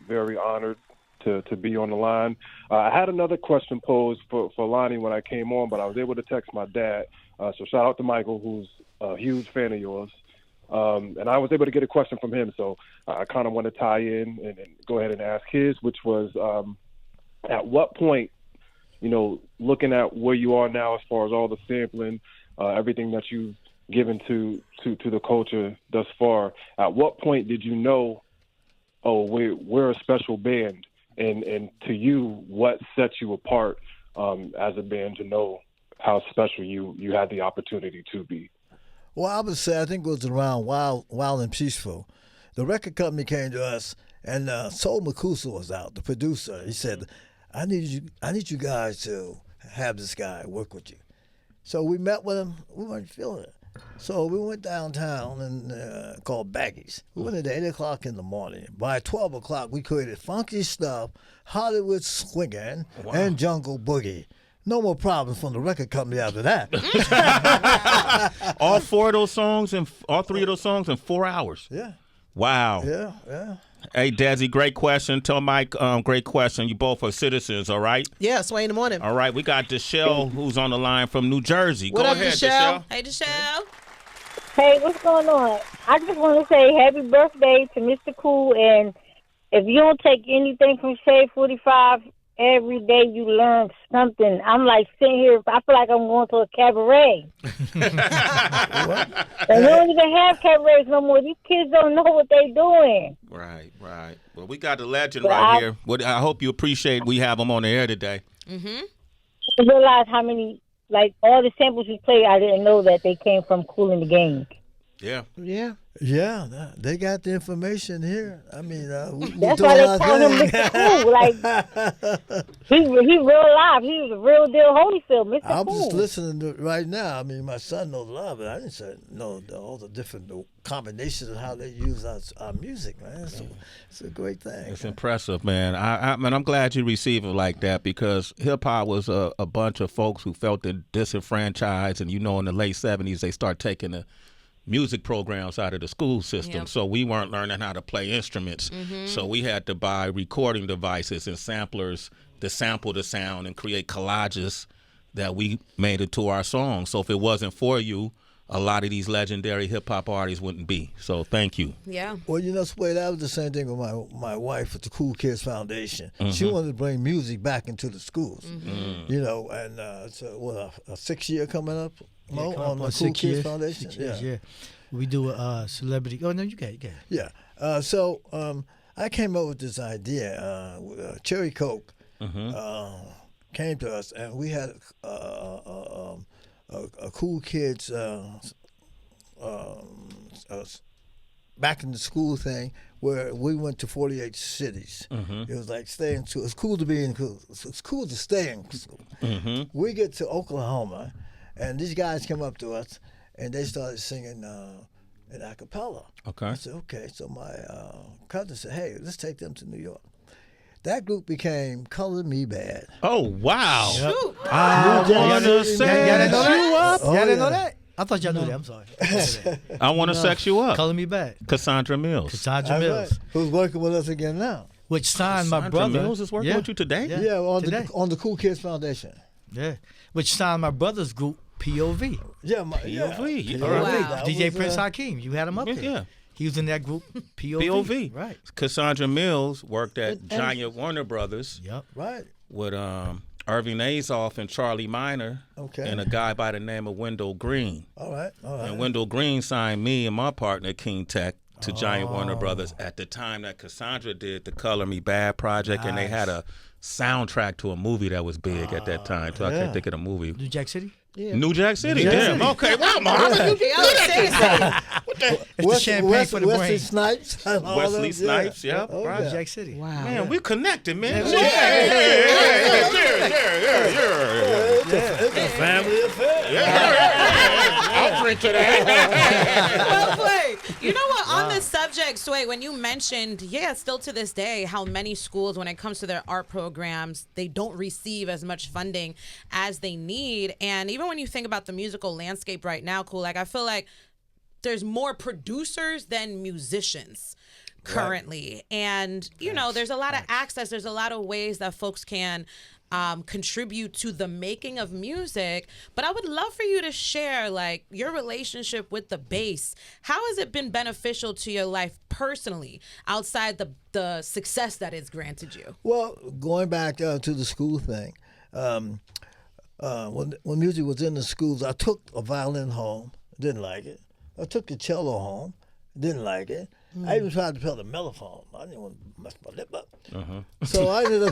Speaker 7: Very honored to be on the line. I had another question posed for Lonnie when I came on, but I was able to text my dad. So shout out to Michael, who's a huge fan of yours. And I was able to get a question from him, so I kind of want to tie in and go ahead and ask his, which was at what point, looking at where you are now as far as all the sampling, everything that you've given to the culture thus far, at what point did you know, oh, we're a special band? And to you, what sets you apart as a band to know how special you had the opportunity to be?
Speaker 4: Well, I would say I think it was around Wild and Peaceful. The record company came to us, and Soul Makusa was out, the producer. He said, I need you guys to have this guy work with you. So we met with him. We weren't feeling it. So we went downtown and called Baggies. We went at 8 o'clock in the morning. By 12 o'clock, we created funky stuff, Hollywood Swinging, and Jungle Boogie. No more problems from the record company after that.
Speaker 1: All three of those songs in 4 hours.
Speaker 4: Yeah,
Speaker 1: Wow.
Speaker 4: yeah.
Speaker 1: Hey, Desi, great question. Tell Mike, great question. You both are citizens, all right?
Speaker 3: Yeah, Sway in the morning.
Speaker 1: All right, we got Deshelle, who's on the line from New Jersey.
Speaker 3: What
Speaker 1: Go
Speaker 3: up,
Speaker 1: ahead,
Speaker 3: Deshelle?
Speaker 6: Hey, Deshelle.
Speaker 8: Hey, what's going on? I just want to say happy birthday to Mr. Kool, and if you don't take anything from Shade 45, every day you learn something. I'm like sitting here, I feel like I'm going to a cabaret. And we don't even have cabarets no more. These kids don't know what they're doing.
Speaker 1: Right. Well, we got the legend
Speaker 8: But
Speaker 1: right here. I hope you appreciate we have him on the air today.
Speaker 8: I realize how many, like, all the samples we played, I didn't know that they came from Kool the Gang.
Speaker 1: Yeah.
Speaker 3: Yeah.
Speaker 4: Yeah, they got the information here. I mean, we
Speaker 8: That's
Speaker 4: do
Speaker 8: why they
Speaker 4: our
Speaker 8: call him
Speaker 4: thing.
Speaker 8: Mr. Kool. Like, he real live. He was a real deal Holyfield, Mr.
Speaker 4: I'm
Speaker 8: Kool.
Speaker 4: just listening to it right now. I mean, my son knows a lot of it. I didn't know all the different combinations of how they use our music, man. It's a great thing.
Speaker 1: It's impressive, man. I'm glad you receive it like that because hip hop was a bunch of folks who felt disenfranchised, and in the late '70s they start taking the music programs out of the school system.
Speaker 6: Yep.
Speaker 1: So we weren't learning how to play instruments. So we had to buy recording devices and samplers to sample the sound and create collages that we made into our songs. So if it wasn't for you, a lot of these legendary hip hop artists wouldn't be. So thank you.
Speaker 6: Yeah.
Speaker 4: Well, Sway, that was the same thing with my wife with the Cool Kids Foundation. She wanted to bring music back into the schools, and so a 6-year coming up, Mo, on the Cool Kids Foundation.
Speaker 5: 6 years, yeah. We do a celebrity. Oh no, you got it.
Speaker 4: Yeah. So I came up with this idea. Cherry Coke came to us, and we had a Cool Kids back in the school thing where we went to 48 cities. It was like staying in school. It's cool to be in school. It's cool to stay in school. We get to Oklahoma, and these guys come up to us, and they started singing in a cappella.
Speaker 1: Okay.
Speaker 4: I said, okay. So my cousin said, hey, let's take them to New York. That group became Color Me Bad.
Speaker 1: Oh, wow.
Speaker 5: Yep.
Speaker 1: I want to sex you up.
Speaker 5: Y'all didn't know that? I thought y'all knew that. I'm sorry.
Speaker 1: I want to sex you up.
Speaker 5: Color Me Bad.
Speaker 1: Cassandra Mills.
Speaker 5: Cassandra
Speaker 4: That's
Speaker 5: Mills.
Speaker 4: right. Who's working with us again now?
Speaker 5: Which signed my
Speaker 1: Cassandra
Speaker 5: brother.
Speaker 1: Mills is working with you today?
Speaker 5: Yeah, today.
Speaker 4: On the Cool Kids Foundation.
Speaker 5: Yeah. Which signed my brother's group, POV.
Speaker 4: Yeah,
Speaker 1: POV.
Speaker 6: All right.
Speaker 3: Wow.
Speaker 5: DJ Prince Hakeem. You had him up there.
Speaker 1: Yeah.
Speaker 5: He was in that group, POV.
Speaker 1: POV.
Speaker 5: Right.
Speaker 1: Cassandra Mills worked at Giant Warner Brothers
Speaker 5: Yep.
Speaker 4: Right.
Speaker 1: with Irving Azoff and Charlie Minor and a guy by the name of Wendell Green.
Speaker 4: All right.
Speaker 1: And Wendell Green signed me and my partner, King Tech, to Giant Warner Brothers at the time that Cassandra did the Color Me Bad project, and they had a soundtrack to a movie that was big at that time. So I can't think of the movie.
Speaker 5: New Jack City?
Speaker 3: Yeah.
Speaker 1: New Jack City.
Speaker 5: Jack
Speaker 1: Damn.
Speaker 5: City.
Speaker 1: Okay. Wow, Muhammad.
Speaker 5: It's the champagne for the
Speaker 4: Wesley
Speaker 5: brain.
Speaker 4: Snipes. and all
Speaker 1: Wesley
Speaker 4: them,
Speaker 1: Snipes.
Speaker 4: Yeah.
Speaker 1: Yep.
Speaker 4: Oh,
Speaker 1: Right.
Speaker 5: New Jack City.
Speaker 3: Wow.
Speaker 1: Man, we connected, man.
Speaker 5: Yeah.
Speaker 4: It's a family affair.
Speaker 1: I'll drink to that.
Speaker 6: Well played. You know what? On this subject, Sway, when you mentioned, still to this day, how many schools, when it comes to their art programs, they don't receive as much funding as they need. And even when you think about the musical landscape right now, Cool, like I feel like there's more producers than musicians currently. And, there's a lot of access. There's a lot of ways that folks can contribute to the making of music. But I would love for you to share, like, your relationship with the bass. How has it been beneficial to your life personally, outside the success that it's granted you?
Speaker 4: Well, going back to the school thing, when music was in the schools, I took a violin home, didn't like it. I took the cello home, didn't like it. I even tried to play the mellophone. I didn't want to mess my lip up. So I ended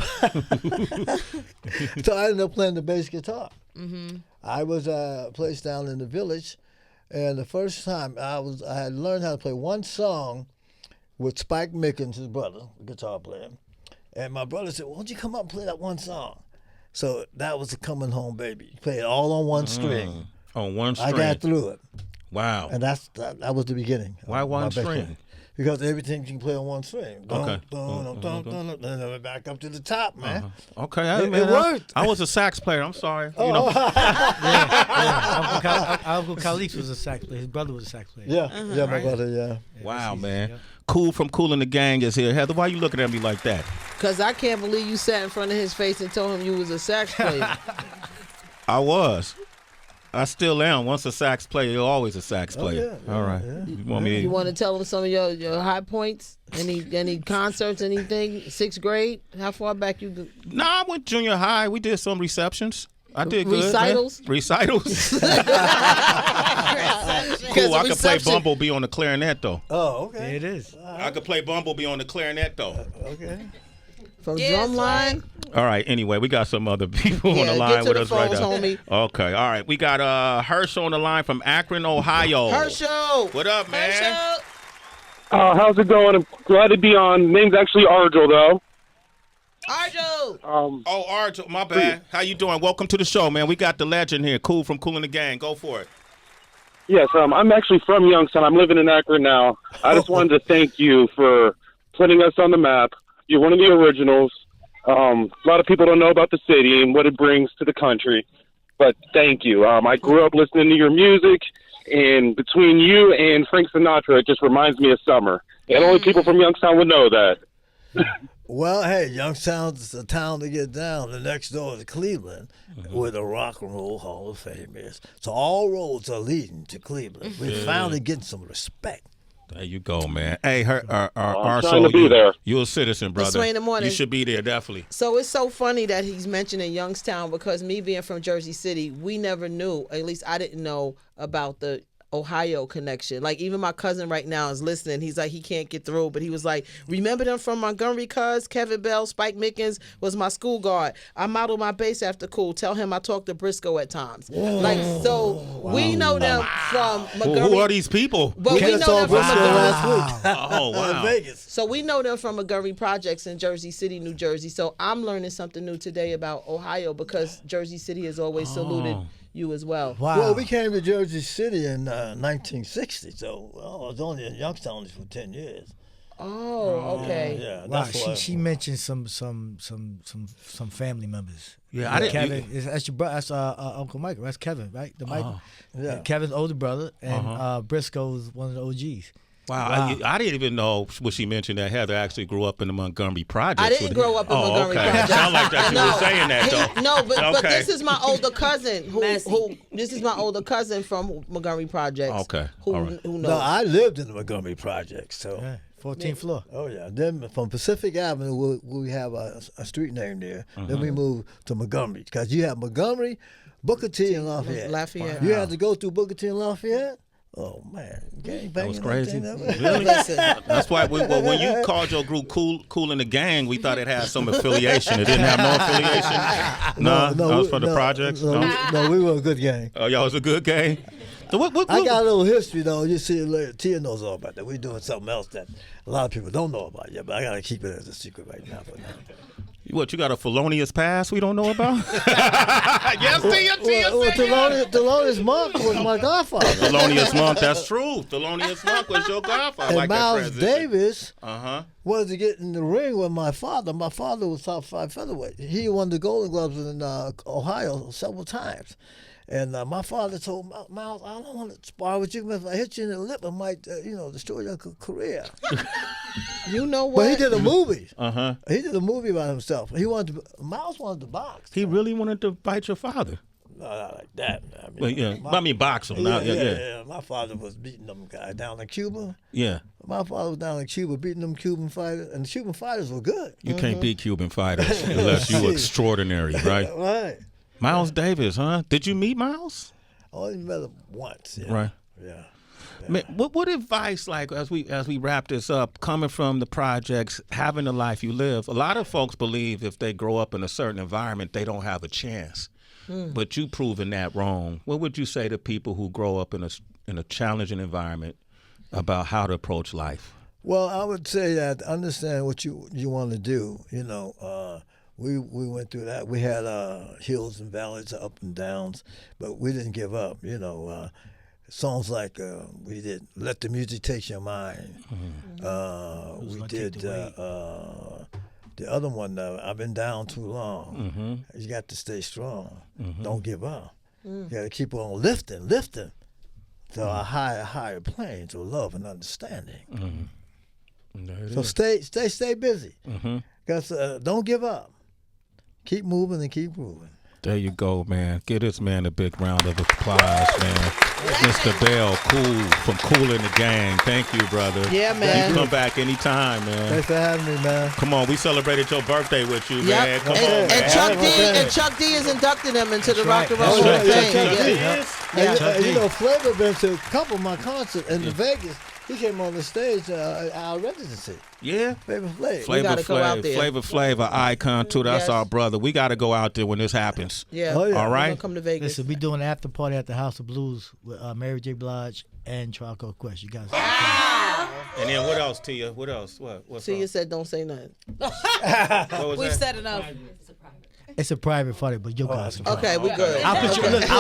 Speaker 4: up playing the bass guitar. I was placed down in the village, and the first time I had learned how to play one song with Spike Mickens, his brother, the guitar player. And my brother said, "Why don't you come up and play that one song?" So that was the Coming Home Baby. You play it all on one string.
Speaker 1: On one string.
Speaker 4: I got through it.
Speaker 1: Wow.
Speaker 4: And that was the beginning.
Speaker 1: Why one
Speaker 4: my bass
Speaker 1: string?
Speaker 4: player. Because everything you can play on one string.
Speaker 1: Okay.
Speaker 4: Then back up to the top, man.
Speaker 1: Okay.
Speaker 4: It worked.
Speaker 1: I was a sax player. I'm sorry.
Speaker 5: Uncle Khalif was a sax player. His brother was a sax player.
Speaker 4: Yeah, my brother, yeah.
Speaker 1: Wow, man. Cool from Kool and the Gang is here. Heather, why you looking at me like that?
Speaker 3: Because I can't believe you sat in front of his face and told him you was a sax player.
Speaker 1: I was. I still am. Once a sax player, you're always a sax player.
Speaker 4: yeah,
Speaker 1: All right.
Speaker 4: yeah.
Speaker 1: You want me?
Speaker 3: You want to tell him some of your high points? Any concerts, anything? 6th grade? How far back you go?
Speaker 1: Nah, I went junior high. We did some receptions. I did good.
Speaker 3: Recitals?
Speaker 1: Man. Recitals. Cool. I could play Bumblebee on the clarinet though.
Speaker 4: Oh, okay.
Speaker 5: There it is.
Speaker 1: I could play Bumblebee on the clarinet though.
Speaker 4: Okay.
Speaker 3: From Drumline?
Speaker 1: All right. Anyway, we got some other people on the
Speaker 3: Get
Speaker 1: line
Speaker 3: to
Speaker 1: with
Speaker 3: the
Speaker 1: us right
Speaker 3: phones,
Speaker 1: now.
Speaker 3: homie.
Speaker 1: Okay. All right. We got Herschel on the line from Akron, Ohio.
Speaker 3: Herschel!
Speaker 1: What up, man?
Speaker 6: Herschel.
Speaker 7: How's it going? I'm glad to be on. Name's actually Argel, though.
Speaker 6: Arjo.
Speaker 1: Oh, Arjo, my bad. How you doing? Welcome to the show, man. We got the legend here. Cool from Kool and the Gang. Go for it.
Speaker 7: Yes, I'm actually from Youngstown. I'm living in Akron now. I just wanted to thank you for putting us on the map. You're one of the originals. A lot of people don't know about the city and what it brings to the country, but thank you. I grew up listening to your music, and between you and Frank Sinatra, it just reminds me of summer. And only people from Youngstown would know that.
Speaker 4: Well, hey, Youngstown's a town to get down. The next door is Cleveland, where the Rock and Roll Hall of Fame is. So all roads are leading to Cleveland. We're finally getting some respect.
Speaker 1: There you go, man. Hey, our
Speaker 7: I'm trying to be there.
Speaker 1: You're a citizen, brother.
Speaker 3: Sway in the morning.
Speaker 1: You should be there, definitely.
Speaker 3: So it's so funny that he's mentioning Youngstown because me being from Jersey City, we never knew, at least I didn't know about the Ohio connection. Like even my cousin right now is listening. He's like, he can't get through, but he was like, remember them from Montgomery, cuz Kevin Bell, Spike Mickens was my school guard. I modeled my bass after Kool. Tell him I talk to Briscoe at times. Like, so we know them from Montgomery.
Speaker 1: Who are these people?
Speaker 3: But we know them from Montgomery.
Speaker 1: Oh, wow.
Speaker 4: Vegas.
Speaker 3: So we know them from Montgomery Projects in Jersey City, New Jersey. So I'm learning something new today about Ohio because Jersey City has always saluted you as well.
Speaker 5: Wow.
Speaker 4: Well, we came to Jersey City in 1960, so I was only in Youngstown for 10 years.
Speaker 3: Oh, okay.
Speaker 4: Yeah,
Speaker 5: Wow,
Speaker 4: that's why.
Speaker 5: she mentioned some family members.
Speaker 1: Yeah, I didn't.
Speaker 5: Kevin, that's your brother. That's Uncle Michael. That's Kevin, right? The Michael.
Speaker 4: Yeah.
Speaker 5: Kevin's older brother, and Briscoe's one of the OGs.
Speaker 1: Wow, I didn't even know what she mentioned that Heather actually grew up in the Montgomery Projects.
Speaker 3: I didn't grow up in Montgomery
Speaker 1: okay.
Speaker 3: Projects.
Speaker 1: Sound like that you were saying that though.
Speaker 3: No, but
Speaker 1: Okay.
Speaker 3: this is my older cousin
Speaker 6: Messy.
Speaker 3: who this is my older cousin from Montgomery Projects.
Speaker 1: Okay,
Speaker 3: Who,
Speaker 1: all right.
Speaker 3: who knows?
Speaker 4: No, I lived in the Montgomery Projects, so.
Speaker 5: Yeah, 14th floor.
Speaker 4: Oh yeah. Then from Pacific Avenue, we have a street name there. Then we moved to Montgomery because you have Montgomery, Booker T, and Lafayette.
Speaker 3: Lafayette.
Speaker 4: You had to go through Booker T and Lafayette. Oh man,
Speaker 1: That was crazy.
Speaker 4: Really?
Speaker 1: Really?
Speaker 3: Listen,
Speaker 1: That's why when you called your group Kool and the Gang, we thought it had some affiliation. It didn't have no affiliation. No, that was for the projects.
Speaker 4: No, we were a good gang.
Speaker 1: Oh, y'all was a good gang. So what,
Speaker 4: I got a little history though. You see it later. Tia knows all about that. We're doing something else that a lot of people don't know about yet, but I gotta keep it as a secret right now. For now.
Speaker 1: What, you got a felonious past we don't know about? Yes, Tia.
Speaker 4: Well, Thelonious Monk was my godfather.
Speaker 1: Thelonious Monk, that's true. Thelonious Monk was your godfather.
Speaker 4: And
Speaker 1: like
Speaker 4: Miles
Speaker 1: that
Speaker 4: Davis
Speaker 1: Uh-huh.
Speaker 4: wanted to get in the ring with my father. My father was top 5 featherweight. He won the Golden Gloves in Ohio several times. And my father told Miles, I don't want to spar with you. If I hit you in the lip, I might, destroy your career.
Speaker 3: you know what?
Speaker 4: But he did a movie.
Speaker 1: Uh-huh.
Speaker 4: He did a movie about himself. Miles wanted to box.
Speaker 1: He really wanted to fight your father.
Speaker 4: No, not like that. I mean,
Speaker 1: Well, yeah. Box him.
Speaker 4: Yeah. My father was beating them guys down in Cuba.
Speaker 1: Yeah.
Speaker 4: My father was down in Cuba beating them Cuban fighters, and the Cuban fighters were good.
Speaker 1: You can't beat Cuban fighters unless you extraordinary, right?
Speaker 4: Right.
Speaker 1: Miles Davis, huh? Did you meet Miles?
Speaker 4: I only met him once. Yeah.
Speaker 1: Right.
Speaker 4: Yeah.
Speaker 1: Man, what advice, like as we wrap this up, coming from the projects, having the life you live, a lot of folks believe if they grow up in a certain environment, they don't have a chance. But you proven that wrong. What would you say to people who grow up in a challenging environment about how to approach life?
Speaker 4: Well, I would say that understand what you want to do. We went through that. We had hills and valleys, up and downs, but we didn't give up. Songs like we did "Let the Music Take Your Mind." We did the other one, "I've Been Down Too Long." You got to stay strong. Don't give up. You got to keep on lifting to a higher plane, to love and understanding. So stay busy. Because don't give up. Keep moving and keep moving.
Speaker 1: There you go, man. Give this man a big round of applause, man. Mr. Bell, Kool from Kool and the Gang. Thank you, brother.
Speaker 3: Yeah, man.
Speaker 1: You come back anytime, man.
Speaker 4: Thanks for having me, man.
Speaker 1: Come on, we celebrated your birthday with you,
Speaker 3: Yep.
Speaker 1: man. Come on,
Speaker 3: And
Speaker 1: man.
Speaker 3: Chuck D is inducting them into the
Speaker 5: That's
Speaker 3: Rock and
Speaker 5: right.
Speaker 3: Roll
Speaker 4: Oh,
Speaker 3: Hall
Speaker 4: yeah,
Speaker 3: of Fame.
Speaker 4: Chuck D.
Speaker 3: Yeah.
Speaker 4: And, Flavor been to a couple of my concerts in Vegas. He came on the stage at our residency.
Speaker 1: Yeah.
Speaker 4: Flavor Flav.
Speaker 3: We gotta go out there.
Speaker 1: Flavor Flav, an icon too. That's
Speaker 3: Yes.
Speaker 1: our brother. We got to go out there when this happens.
Speaker 3: Yeah.
Speaker 4: Oh, yeah.
Speaker 1: All
Speaker 3: We're
Speaker 1: right.
Speaker 3: gonna come to Vegas.
Speaker 5: Listen, we doing an after party at the House of Blues with Mary J. Blige and Trico Quest. You guys.
Speaker 1: And then what else, Tia? What else? What's
Speaker 3: See, you
Speaker 1: up?
Speaker 3: said don't say nothing.
Speaker 1: What was
Speaker 6: We've
Speaker 1: that?
Speaker 6: said enough.
Speaker 5: It's a private party, but you guys. Can
Speaker 3: Okay, we good.
Speaker 5: I'll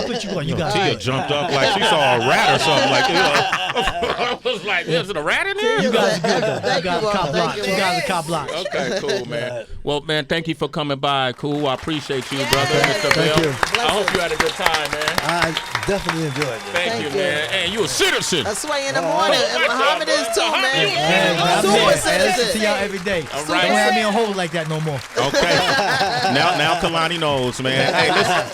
Speaker 5: put you on. You guys.
Speaker 1: Tia jumped up like she saw a rat or something. Like, I was like, there's a rat in there?
Speaker 5: You guys are good, though.
Speaker 3: Thank
Speaker 5: You guys
Speaker 3: you,
Speaker 5: are cop
Speaker 3: Walt.
Speaker 5: blocks.
Speaker 3: Thank
Speaker 5: You
Speaker 3: you,
Speaker 5: guys
Speaker 3: Walt.
Speaker 5: are cop blocks.
Speaker 1: Okay, cool, man. Well, man, thank you for coming by. Cool. I appreciate you, brother,
Speaker 3: Yes.
Speaker 1: Mr.
Speaker 4: Thank
Speaker 1: Bell.
Speaker 4: you.
Speaker 1: I hope you had a good time, man.
Speaker 4: I definitely enjoyed it.
Speaker 1: Thank you, man. And you a citizen.
Speaker 3: That's why in the morning, and Muhammad is too, man.
Speaker 5: Hey, I'm
Speaker 3: Super
Speaker 5: there. I listen to
Speaker 3: citizen.
Speaker 5: y'all every day.
Speaker 1: All
Speaker 5: Don't
Speaker 1: right.
Speaker 5: have me on hold like that no more.
Speaker 1: Okay. now Kalani knows, man. Hey,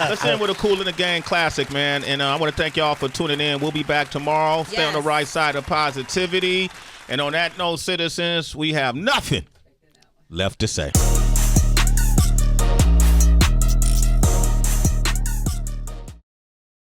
Speaker 1: let's end with a Kool the Gang classic, man. And I want to thank y'all for tuning in. We'll be back tomorrow. Stay on the
Speaker 6: Yes.
Speaker 1: right side of positivity. And on that note, citizens, we have nothing left to say.